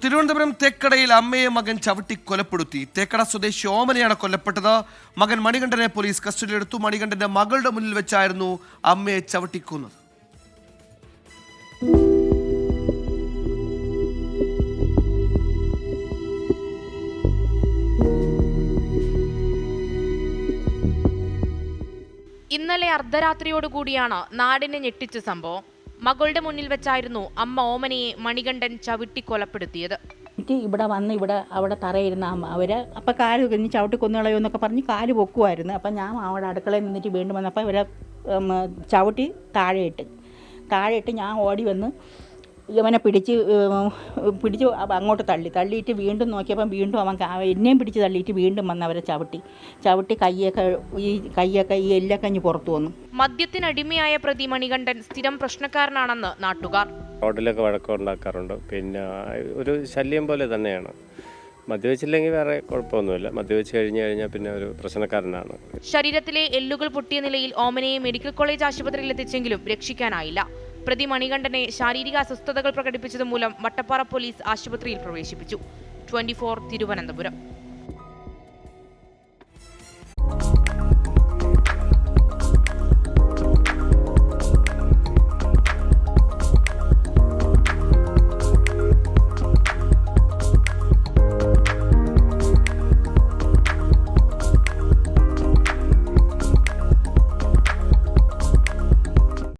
തിരുവനന്തപുരം തേക്കടയിൽ അമ്മയെ മകൻ ചവിട്ടി കൊലപ്പെടുത്തി. തേക്കട സ്വദേശി ഓമനയാണ് കൊല്ലപ്പെട്ടത്. മകൻ മണികണ്ഠനെ പോലീസ് കസ്റ്റഡിയിലെടുത്തു. മണികണ്ഠന്റെ മകളുടെ മുന്നിൽ വെച്ചായിരുന്നു അമ്മയെ ചവിട്ടിക്കൊന്നത്. ഇന്നലെ അർദ്ധരാത്രിയോടുകൂടിയാണ് നാടിനെ ഞെട്ടിച്ച സംഭവം. മകളുടെ മുന്നിൽ വെച്ചായിരുന്നു അമ്മ ഓമനയെ മണികണ്ഠൻ ചവിട്ടി കൊലപ്പെടുത്തിയത്. ഇവിടെ വന്ന് അവിടെ തറയിരുന്ന അമ്മ അവര് അപ്പം കാല് കഴിഞ്ഞ് ചവിട്ടി കൊന്നുകളയോ എന്നൊക്കെ പറഞ്ഞ് കാല് പൊക്കുമായിരുന്നു. അപ്പം ഞാൻ അവിടെ അടുക്കളയിൽ നിന്നിട്ട് വീണ്ടും വന്നപ്പോൾ ഇവരെ ചവിട്ടി താഴെയിട്ട് ഞാൻ ഓടി വന്ന് ഇവനെ പിടിച്ച് അങ്ങോട്ട് തള്ളിയിട്ട് വീണ്ടും നോക്കിയപ്പം വീണ്ടും അവൻ എന്നെയും പിടിച്ച് തള്ളിയിട്ട് വീണ്ടും വന്ന് അവരെ ചവിട്ടി കൈയൊക്കെ ഈ എല്ലൊക്കെ പുറത്തു വന്നു. മദ്യത്തിനടിമയായ പ്രതി മണികണ്ഠൻ സ്ഥിരം പ്രശ്നക്കാരനാണെന്ന് നാട്ടുകാർ. റോഡിലൊക്കെ വഴക്കമുണ്ടാക്കാറുണ്ട്. പിന്നെ ഒരു ശല്യം പോലെ തന്നെയാണ്. മദ്യവെച്ചില്ലെങ്കിൽ വേറെ കുഴപ്പമൊന്നുമില്ല. മദ്യവെച്ച് കഴിഞ്ഞാൽ പിന്നെ ഒരു പ്രശ്നക്കാരനാണ്. ശരീരത്തിലെ എല്ലുകൾ പൊട്ടിയ നിലയിൽ ഓമനയെ മെഡിക്കൽ കോളേജ് ആശുപത്രിയിൽ എത്തിച്ചെങ്കിലും രക്ഷിക്കാനായില്ല. പ്രതി മണികണ്ഠനെ ശാരീരിക അസ്വസ്ഥതകൾ പ്രകടിപ്പിച്ചതുമൂലം വട്ടപ്പാറ പോലീസ് ആശുപത്രിയിൽ പ്രവേശിപ്പിച്ചു. 24 തിരുവനന്തപുരം.